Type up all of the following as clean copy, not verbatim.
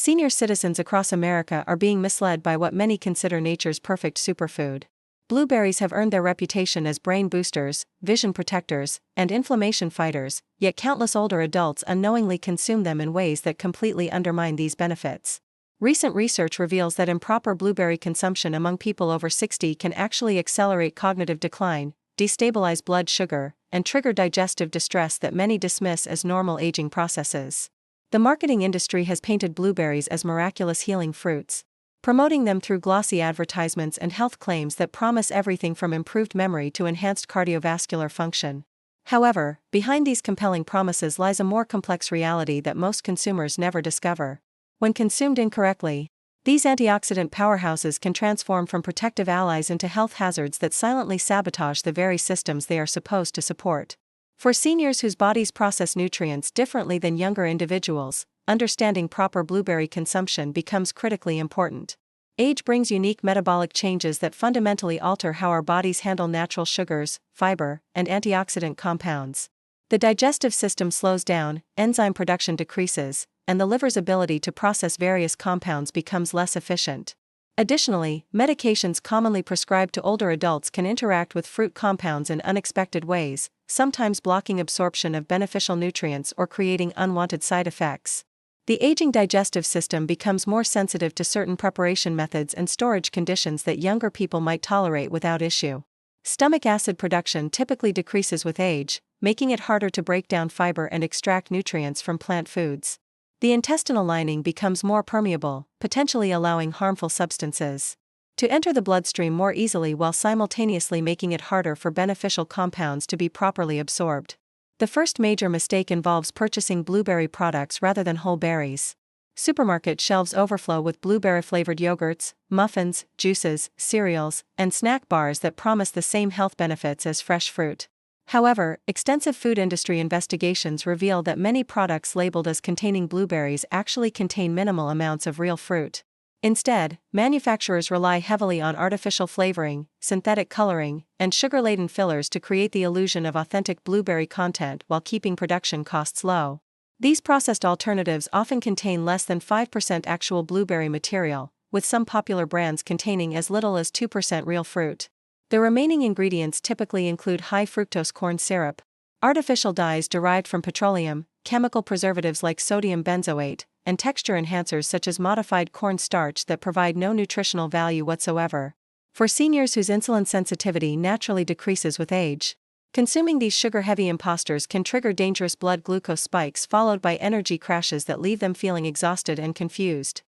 senior citizens across America are being misled by what many consider nature's perfect superfood. Blueberries have earned their reputation as brain boosters, vision protectors, and inflammation fighters, yet countless older adults unknowingly consume them in ways that completely undermine these benefits. Recent research reveals that improper blueberry consumption among people over 60 can actually accelerate cognitive decline, destabilize blood sugar, and trigger digestive distress that many dismiss as normal aging processes. The marketing industry has painted blueberries as miraculous healing fruits, promoting them through glossy advertisements and health claims that promise everything from improved memory to enhanced cardiovascular function. However, behind these compelling promises lies a more complex reality that most consumers never discover. When consumed incorrectly, these antioxidant powerhouses can transform from protective allies into health hazards that silently sabotage the very systems they are supposed to support. For seniors whose bodies process nutrients differently than younger individuals, understanding proper blueberry consumption becomes critically important. Age brings unique metabolic changes that fundamentally alter how our bodies handle natural sugars, fiber, and antioxidant compounds. The digestive system slows down, enzyme production decreases, and the liver's ability to process various compounds becomes less efficient. Additionally, medications commonly prescribed to older adults can interact with fruit compounds in unexpected ways, sometimes blocking absorption of beneficial nutrients or creating unwanted side effects. The aging digestive system becomes more sensitive to certain preparation methods and storage conditions that younger people might tolerate without issue. Stomach acid production typically decreases with age, making it harder to break down fiber and extract nutrients from plant foods. The intestinal lining becomes more permeable, potentially allowing harmful substances to enter the bloodstream more easily while simultaneously making it harder for beneficial compounds to be properly absorbed. The first major mistake involves purchasing blueberry products rather than whole berries. Supermarket shelves overflow with blueberry-flavored yogurts, muffins, juices, cereals, and snack bars that promise the same health benefits as fresh fruit. However, extensive food industry investigations reveal that many products labeled as containing blueberries actually contain minimal amounts of real fruit. Instead, manufacturers rely heavily on artificial flavoring, synthetic coloring, and sugar-laden fillers to create the illusion of authentic blueberry content while keeping production costs low. These processed alternatives often contain less than 5% actual blueberry material, with some popular brands containing as little as 2% real fruit. The remaining ingredients typically include high fructose corn syrup, artificial dyes derived from petroleum, chemical preservatives like sodium benzoate, and texture enhancers such as modified corn starch that provide no nutritional value whatsoever. For seniors whose insulin sensitivity naturally decreases with age, consuming these sugar-heavy imposters can trigger dangerous blood glucose spikes followed by energy crashes that leave them feeling exhausted and confused.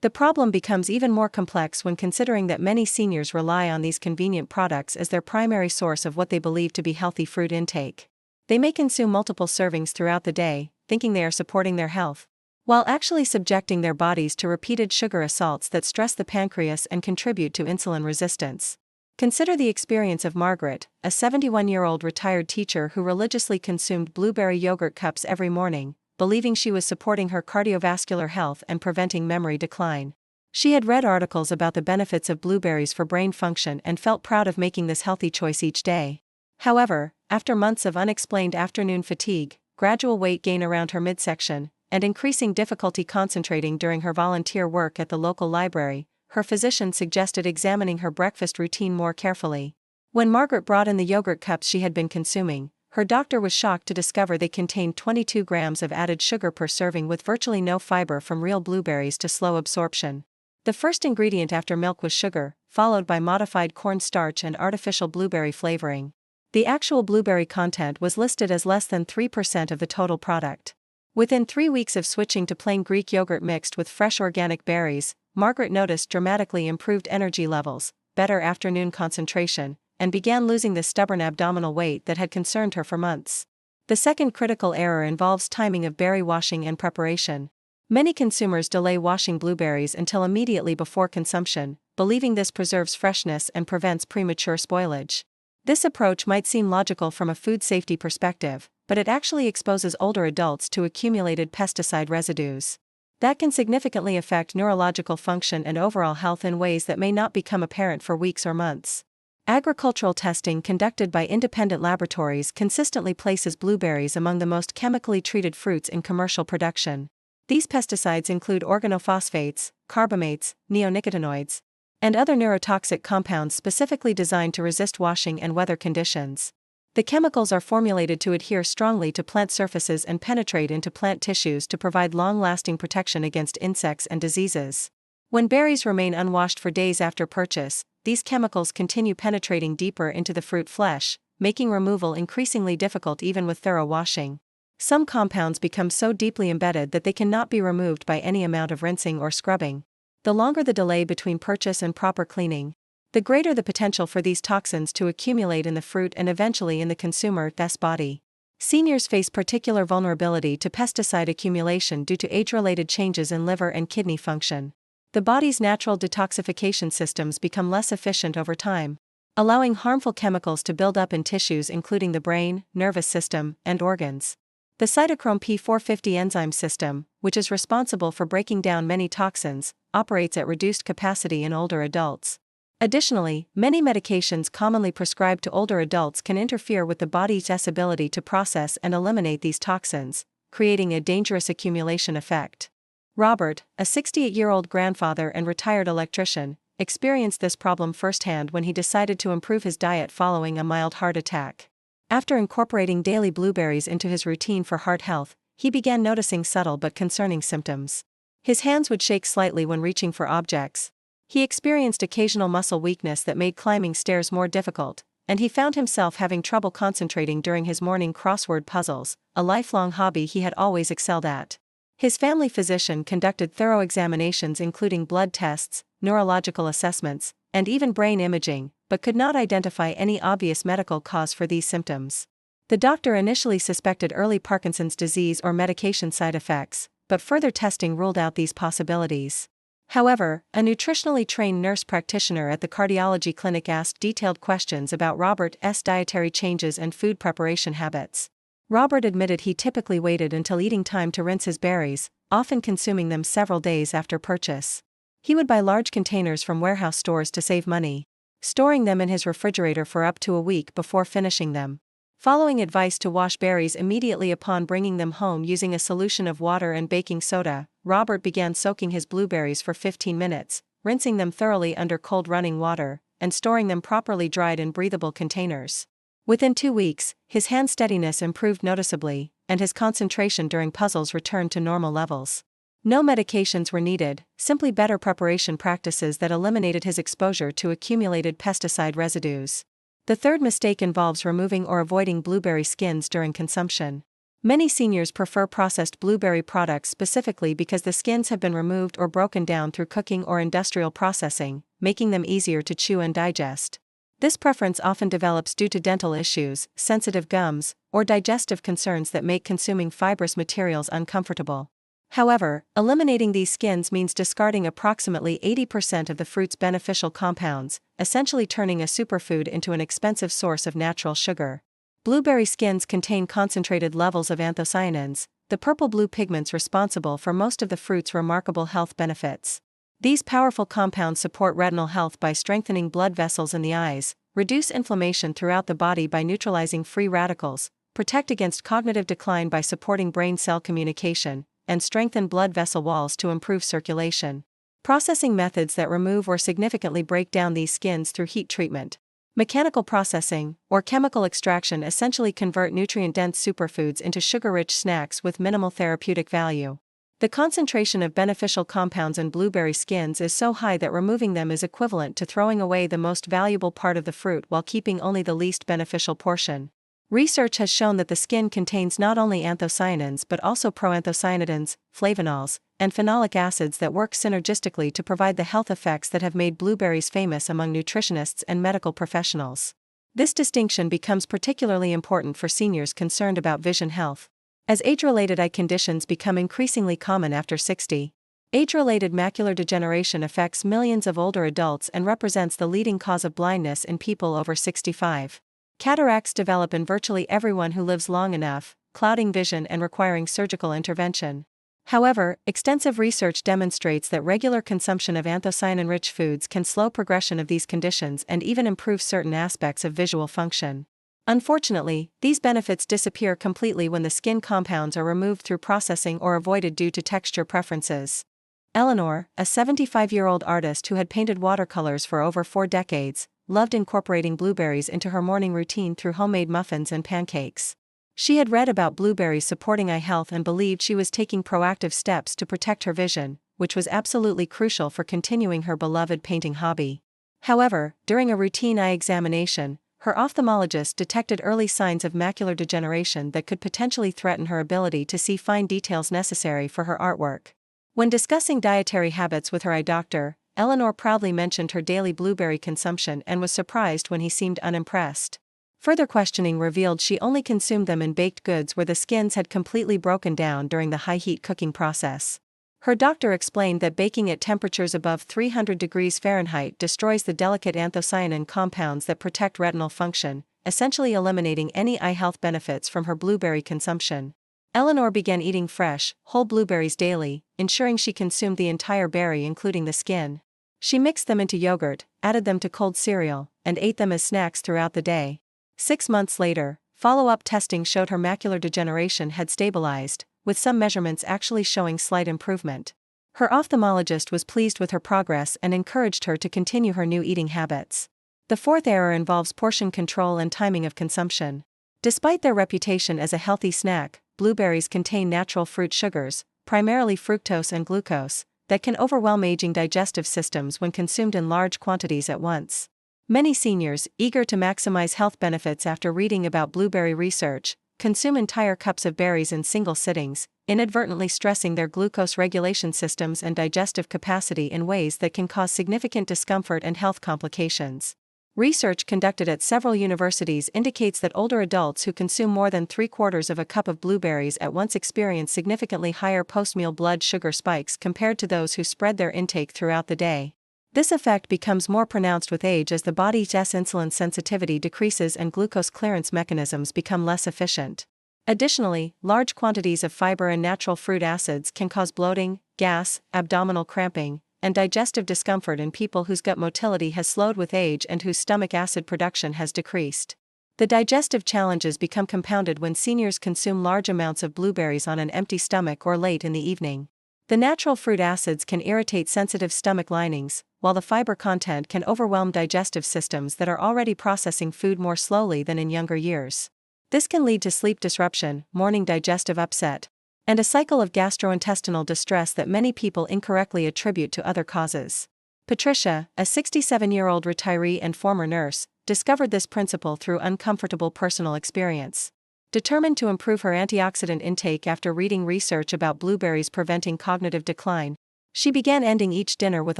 The problem becomes even more complex when considering that many seniors rely on these convenient products as their primary source of what they believe to be healthy fruit intake. They may consume multiple servings throughout the day, thinking they are supporting their health, while actually subjecting their bodies to repeated sugar assaults that stress the pancreas and contribute to insulin resistance. Consider the experience of Margaret, a 71-year-old retired teacher who religiously consumed blueberry yogurt cups every morning, believing she was supporting her cardiovascular health and preventing memory decline. She had read articles about the benefits of blueberries for brain function and felt proud of making this healthy choice each day. However, after months of unexplained afternoon fatigue, gradual weight gain around her midsection, and increasing difficulty concentrating during her volunteer work at the local library, her physician suggested examining her breakfast routine more carefully. When Margaret brought in the yogurt cups she had been consuming, her doctor was shocked to discover they contained 22 grams of added sugar per serving with virtually no fiber from real blueberries to slow absorption. The first ingredient after milk was sugar, followed by modified corn starch and artificial blueberry flavoring. The actual blueberry content was listed as less than 3% of the total product. Within 3 weeks of switching to plain Greek yogurt mixed with fresh organic berries, Margaret noticed dramatically improved energy levels, better afternoon concentration, and began losing the stubborn abdominal weight that had concerned her for months. The second critical error involves timing of berry washing and preparation. Many consumers delay washing blueberries until immediately before consumption, believing this preserves freshness and prevents premature spoilage. This approach might seem logical from a food safety perspective, but it actually exposes older adults to accumulated pesticide residues that can significantly affect neurological function and overall health in ways that may not become apparent for weeks or months. Agricultural testing conducted by independent laboratories consistently places blueberries among the most chemically treated fruits in commercial production. These pesticides include organophosphates, carbamates, neonicotinoids, and other neurotoxic compounds specifically designed to resist washing and weather conditions. The chemicals are formulated to adhere strongly to plant surfaces and penetrate into plant tissues to provide long-lasting protection against insects and diseases. When berries remain unwashed for days after purchase, these chemicals continue penetrating deeper into the fruit flesh, making removal increasingly difficult even with thorough washing. Some compounds become so deeply embedded that they cannot be removed by any amount of rinsing or scrubbing. The longer the delay between purchase and proper cleaning, the greater the potential for these toxins to accumulate in the fruit and eventually in the consumer's body. Seniors face particular vulnerability to pesticide accumulation due to age-related changes in liver and kidney function. The body's natural detoxification systems become less efficient over time, allowing harmful chemicals to build up in tissues including the brain, nervous system, and organs. The cytochrome P450 enzyme system, which is responsible for breaking down many toxins, operates at reduced capacity in older adults. Additionally, many medications commonly prescribed to older adults can interfere with the body's ability to process and eliminate these toxins, creating a dangerous accumulation effect. Robert, a 68-year-old grandfather and retired electrician, experienced this problem firsthand when he decided to improve his diet following a mild heart attack. After incorporating daily blueberries into his routine for heart health, he began noticing subtle but concerning symptoms. His hands would shake slightly when reaching for objects. He experienced occasional muscle weakness that made climbing stairs more difficult, and he found himself having trouble concentrating during his morning crossword puzzles, a lifelong hobby he had always excelled at. His family physician conducted thorough examinations including blood tests, neurological assessments, and even brain imaging, but could not identify any obvious medical cause for these symptoms. The doctor initially suspected early Parkinson's disease or medication side effects, but further testing ruled out these possibilities. However, a nutritionally trained nurse practitioner at the cardiology clinic asked detailed questions about Robert's dietary changes and food preparation habits. Robert admitted he typically waited until eating time to rinse his berries, often consuming them several days after purchase. He would buy large containers from warehouse stores to save money, storing them in his refrigerator for up to a week before finishing them. Following advice to wash berries immediately upon bringing them home using a solution of water and baking soda, Robert began soaking his blueberries for 15 minutes, rinsing them thoroughly under cold running water, and storing them properly dried in breathable containers. Within 2 weeks, his hand steadiness improved noticeably, and his concentration during puzzles returned to normal levels. No medications were needed, simply better preparation practices that eliminated his exposure to accumulated pesticide residues. The third mistake involves removing or avoiding blueberry skins during consumption. Many seniors prefer processed blueberry products specifically because the skins have been removed or broken down through cooking or industrial processing, making them easier to chew and digest. This preference often develops due to dental issues, sensitive gums, or digestive concerns that make consuming fibrous materials uncomfortable. However, eliminating these skins means discarding approximately 80% of the fruit's beneficial compounds, essentially turning a superfood into an expensive source of natural sugar. Blueberry skins contain concentrated levels of anthocyanins, the purple-blue pigments responsible for most of the fruit's remarkable health benefits. These powerful compounds support retinal health by strengthening blood vessels in the eyes, reduce inflammation throughout the body by neutralizing free radicals, protect against cognitive decline by supporting brain cell communication, and strengthen blood vessel walls to improve circulation. Processing methods that remove or significantly break down these skins through heat treatment, mechanical processing, or chemical extraction essentially convert nutrient-dense superfoods into sugar-rich snacks with minimal therapeutic value. The concentration of beneficial compounds in blueberry skins is so high that removing them is equivalent to throwing away the most valuable part of the fruit while keeping only the least beneficial portion. Research has shown that the skin contains not only anthocyanins but also proanthocyanidins, flavonols, and phenolic acids that work synergistically to provide the health effects that have made blueberries famous among nutritionists and medical professionals. This distinction becomes particularly important for seniors concerned about vision health. As age-related eye conditions become increasingly common after 60, age-related macular degeneration affects millions of older adults and represents the leading cause of blindness in people over 65. Cataracts develop in virtually everyone who lives long enough, clouding vision and requiring surgical intervention. However, extensive research demonstrates that regular consumption of anthocyanin-rich foods can slow progression of these conditions and even improve certain aspects of visual function. Unfortunately, these benefits disappear completely when the skin compounds are removed through processing or avoided due to texture preferences. Eleanor, a 75-year-old artist who had painted watercolors for over 4 decades, loved incorporating blueberries into her morning routine through homemade muffins and pancakes. She had read about blueberries supporting eye health and believed she was taking proactive steps to protect her vision, which was absolutely crucial for continuing her beloved painting hobby. However, during a routine eye examination, her ophthalmologist detected early signs of macular degeneration that could potentially threaten her ability to see fine details necessary for her artwork. When discussing dietary habits with her eye doctor, Eleanor proudly mentioned her daily blueberry consumption and was surprised when he seemed unimpressed. Further questioning revealed she only consumed them in baked goods where the skins had completely broken down during the high-heat cooking process. Her doctor explained that baking at temperatures above 300 degrees Fahrenheit destroys the delicate anthocyanin compounds that protect retinal function, essentially eliminating any eye health benefits from her blueberry consumption. Eleanor began eating fresh, whole blueberries daily, ensuring she consumed the entire berry including the skin. She mixed them into yogurt, added them to cold cereal, and ate them as snacks throughout the day. 6 months later, follow-up testing showed her macular degeneration had stabilized, with some measurements actually showing slight improvement. Her ophthalmologist was pleased with her progress and encouraged her to continue her new eating habits. The fourth error involves portion control and timing of consumption. Despite their reputation as a healthy snack, blueberries contain natural fruit sugars, primarily fructose and glucose, that can overwhelm aging digestive systems when consumed in large quantities at once. Many seniors, eager to maximize health benefits after reading about blueberry research, consume entire cups of berries in single sittings, inadvertently stressing their glucose regulation systems and digestive capacity in ways that can cause significant discomfort and health complications. Research conducted at several universities indicates that older adults who consume more than 3/4 of a cup of blueberries at once experience significantly higher post-meal blood sugar spikes compared to those who spread their intake throughout the day. This effect becomes more pronounced with age as the body's insulin sensitivity decreases and glucose clearance mechanisms become less efficient. Additionally, large quantities of fiber and natural fruit acids can cause bloating, gas, abdominal cramping, and digestive discomfort in people whose gut motility has slowed with age and whose stomach acid production has decreased. The digestive challenges become compounded when seniors consume large amounts of blueberries on an empty stomach or late in the evening. The natural fruit acids can irritate sensitive stomach linings, while the fiber content can overwhelm digestive systems that are already processing food more slowly than in younger years. This can lead to sleep disruption, morning digestive upset, and a cycle of gastrointestinal distress that many people incorrectly attribute to other causes. Patricia, a 67-year-old retiree and former nurse, discovered this principle through uncomfortable personal experience. Determined to improve her antioxidant intake after reading research about blueberries preventing cognitive decline, she began ending each dinner with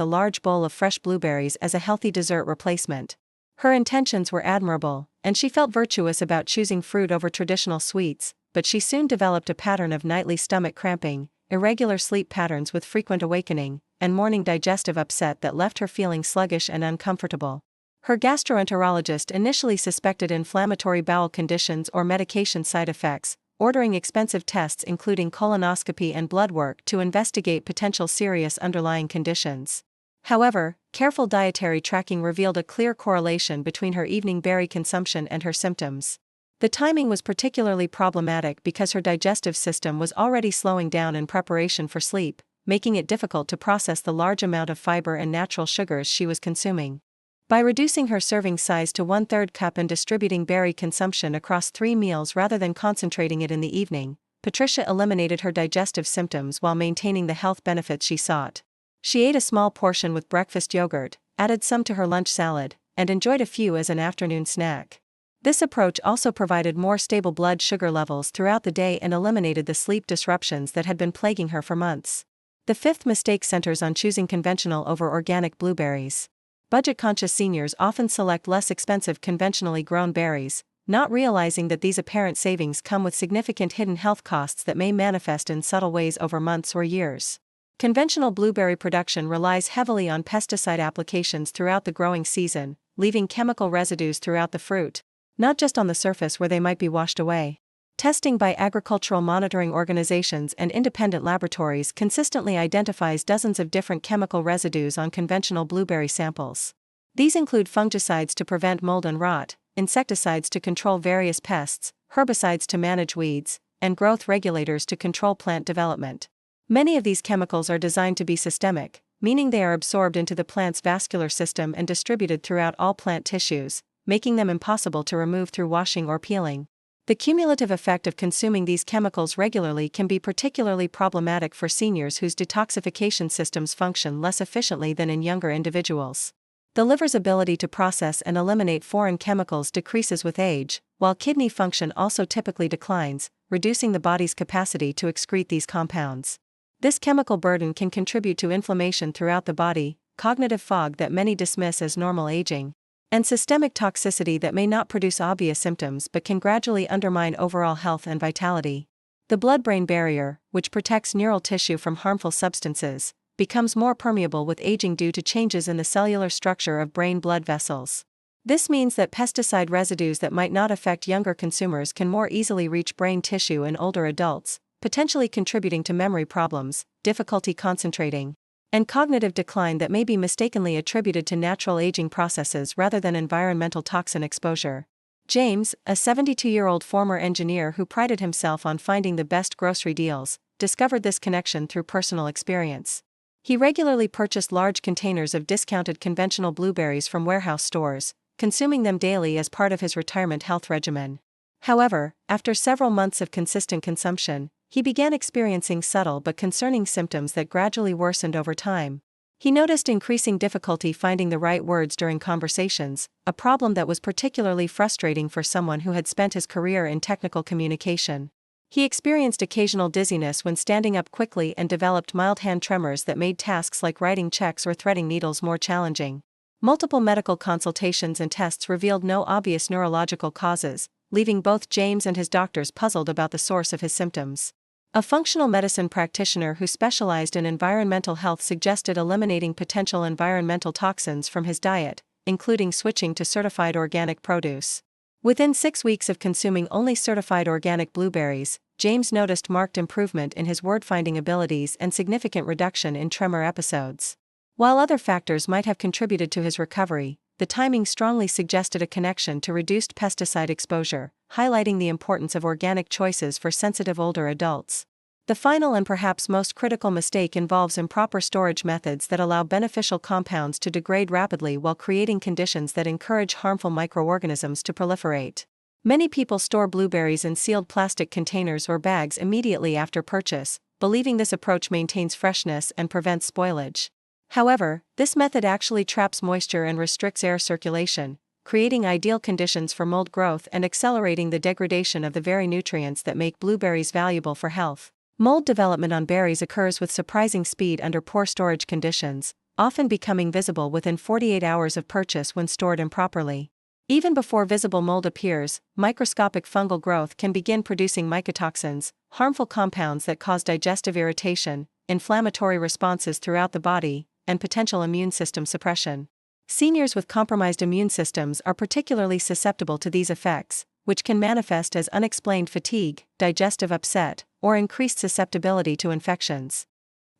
a large bowl of fresh blueberries as a healthy dessert replacement. Her intentions were admirable, and she felt virtuous about choosing fruit over traditional sweets, but she soon developed a pattern of nightly stomach cramping, irregular sleep patterns with frequent awakening, and morning digestive upset that left her feeling sluggish and uncomfortable. Her gastroenterologist initially suspected inflammatory bowel conditions or medication side effects, ordering expensive tests including colonoscopy and blood work to investigate potential serious underlying conditions. However, careful dietary tracking revealed a clear correlation between her evening berry consumption and her symptoms. The timing was particularly problematic because her digestive system was already slowing down in preparation for sleep, making it difficult to process the large amount of fiber and natural sugars she was consuming. By reducing her serving size to 1/3 cup and distributing berry consumption across 3 meals rather than concentrating it in the evening, Patricia eliminated her digestive symptoms while maintaining the health benefits she sought. She ate a small portion with breakfast yogurt, added some to her lunch salad, and enjoyed a few as an afternoon snack. This approach also provided more stable blood sugar levels throughout the day and eliminated the sleep disruptions that had been plaguing her for months. The fifth mistake centers on choosing conventional over organic blueberries. Budget-conscious seniors often select less expensive conventionally grown berries, not realizing that these apparent savings come with significant hidden health costs that may manifest in subtle ways over months or years. Conventional blueberry production relies heavily on pesticide applications throughout the growing season, leaving chemical residues throughout the fruit, not just on the surface where they might be washed away. Testing by agricultural monitoring organizations and independent laboratories consistently identifies dozens of different chemical residues on conventional blueberry samples. These include fungicides to prevent mold and rot, insecticides to control various pests, herbicides to manage weeds, and growth regulators to control plant development. Many of these chemicals are designed to be systemic, meaning they are absorbed into the plant's vascular system and distributed throughout all plant tissues, making them impossible to remove through washing or peeling. The cumulative effect of consuming these chemicals regularly can be particularly problematic for seniors whose detoxification systems function less efficiently than in younger individuals. The liver's ability to process and eliminate foreign chemicals decreases with age, while kidney function also typically declines, reducing the body's capacity to excrete these compounds. This chemical burden can contribute to inflammation throughout the body, cognitive fog that many dismiss as normal aging, and systemic toxicity that may not produce obvious symptoms but can gradually undermine overall health and vitality. The blood-brain barrier, which protects neural tissue from harmful substances, becomes more permeable with aging due to changes in the cellular structure of brain blood vessels. This means that pesticide residues that might not affect younger consumers can more easily reach brain tissue in older adults, potentially contributing to memory problems, difficulty concentrating, and cognitive decline that may be mistakenly attributed to natural aging processes rather than environmental toxin exposure. James, a 72-year-old former engineer who prided himself on finding the best grocery deals, discovered this connection through personal experience. He regularly purchased large containers of discounted conventional blueberries from warehouse stores, consuming them daily as part of his retirement health regimen. However, after several months of consistent consumption, he began experiencing subtle but concerning symptoms that gradually worsened over time. He noticed increasing difficulty finding the right words during conversations, a problem that was particularly frustrating for someone who had spent his career in technical communication. He experienced occasional dizziness when standing up quickly and developed mild hand tremors that made tasks like writing checks or threading needles more challenging. Multiple medical consultations and tests revealed no obvious neurological causes, leaving both James and his doctors puzzled about the source of his symptoms. A functional medicine practitioner who specialized in environmental health suggested eliminating potential environmental toxins from his diet, including switching to certified organic produce. Within 6 weeks of consuming only certified organic blueberries, James noticed marked improvement in his word-finding abilities and significant reduction in tremor episodes. While other factors might have contributed to his recovery, the timing strongly suggested a connection to reduced pesticide exposure, highlighting the importance of organic choices for sensitive older adults. The final and perhaps most critical mistake involves improper storage methods that allow beneficial compounds to degrade rapidly while creating conditions that encourage harmful microorganisms to proliferate. Many people store blueberries in sealed plastic containers or bags immediately after purchase, believing this approach maintains freshness and prevents spoilage. However, this method actually traps moisture and restricts air circulation, creating ideal conditions for mold growth and accelerating the degradation of the very nutrients that make blueberries valuable for health. Mold development on berries occurs with surprising speed under poor storage conditions, often becoming visible within 48 hours of purchase when stored improperly. Even before visible mold appears, microscopic fungal growth can begin producing mycotoxins, harmful compounds that cause digestive irritation, inflammatory responses throughout the body, and potential immune system suppression. Seniors with compromised immune systems are particularly susceptible to these effects, which can manifest as unexplained fatigue, digestive upset, or increased susceptibility to infections.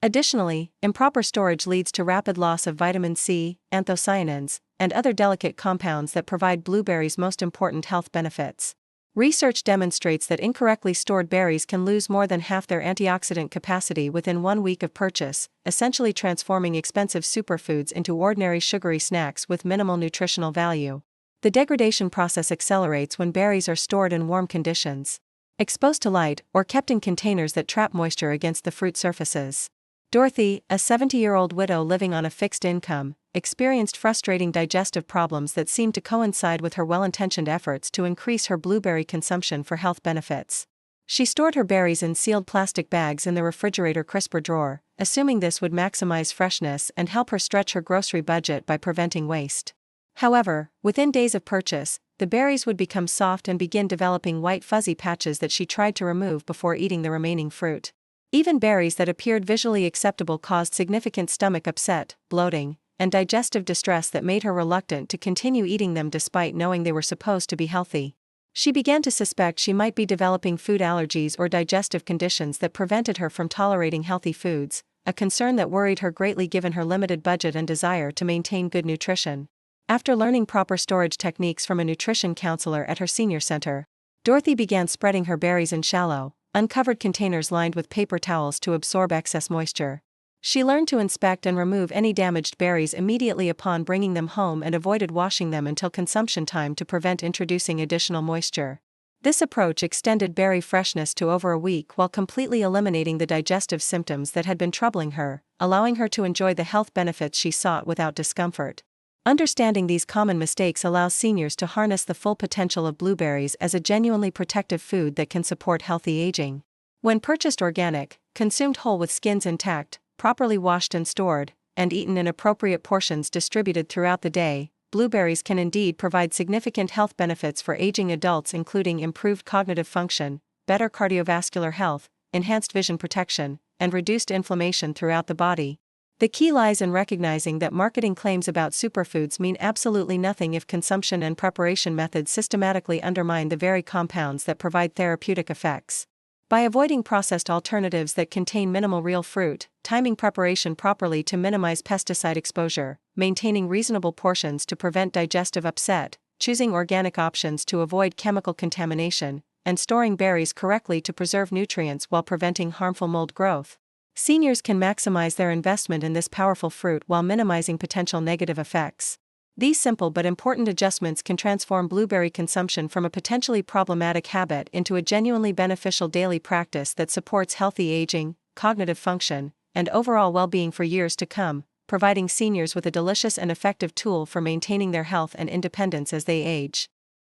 Additionally, improper storage leads to rapid loss of vitamin C, anthocyanins, and other delicate compounds that provide blueberries' most important health benefits. Research demonstrates that incorrectly stored berries can lose more than half their antioxidant capacity within 1 week of purchase, essentially transforming expensive superfoods into ordinary sugary snacks with minimal nutritional value. The degradation process accelerates when berries are stored in warm conditions, exposed to light, or kept in containers that trap moisture against the fruit surfaces. Dorothy, a 70-year-old widow living on a fixed income, experienced frustrating digestive problems that seemed to coincide with her well-intentioned efforts to increase her blueberry consumption for health benefits. She stored her berries in sealed plastic bags in the refrigerator crisper drawer, assuming this would maximize freshness and help her stretch her grocery budget by preventing waste. However, within days of purchase, the berries would become soft and begin developing white fuzzy patches that she tried to remove before eating the remaining fruit. Even berries that appeared visually acceptable caused significant stomach upset, bloating, and digestive distress that made her reluctant to continue eating them despite knowing they were supposed to be healthy. She began to suspect she might be developing food allergies or digestive conditions that prevented her from tolerating healthy foods, a concern that worried her greatly given her limited budget and desire to maintain good nutrition. After learning proper storage techniques from a nutrition counselor at her senior center, Dorothy began spreading her berries in shallow, uncovered containers lined with paper towels to absorb excess moisture. She learned to inspect and remove any damaged berries immediately upon bringing them home and avoided washing them until consumption time to prevent introducing additional moisture. This approach extended berry freshness to over a week while completely eliminating the digestive symptoms that had been troubling her, allowing her to enjoy the health benefits she sought without discomfort. Understanding these common mistakes allows seniors to harness the full potential of blueberries as a genuinely protective food that can support healthy aging. When purchased organic, consumed whole with skins intact, properly washed and stored, and eaten in appropriate portions distributed throughout the day, blueberries can indeed provide significant health benefits for aging adults, including improved cognitive function, better cardiovascular health, enhanced vision protection, and reduced inflammation throughout the body. The key lies in recognizing that marketing claims about superfoods mean absolutely nothing if consumption and preparation methods systematically undermine the very compounds that provide therapeutic effects. By avoiding processed alternatives that contain minimal real fruit, timing preparation properly to minimize pesticide exposure, maintaining reasonable portions to prevent digestive upset, choosing organic options to avoid chemical contamination, and storing berries correctly to preserve nutrients while preventing harmful mold growth, seniors can maximize their investment in this powerful fruit while minimizing potential negative effects. These simple but important adjustments can transform blueberry consumption from a potentially problematic habit into a genuinely beneficial daily practice that supports healthy aging, cognitive function, and overall well-being for years to come, providing seniors with a delicious and effective tool for maintaining their health and independence as they age.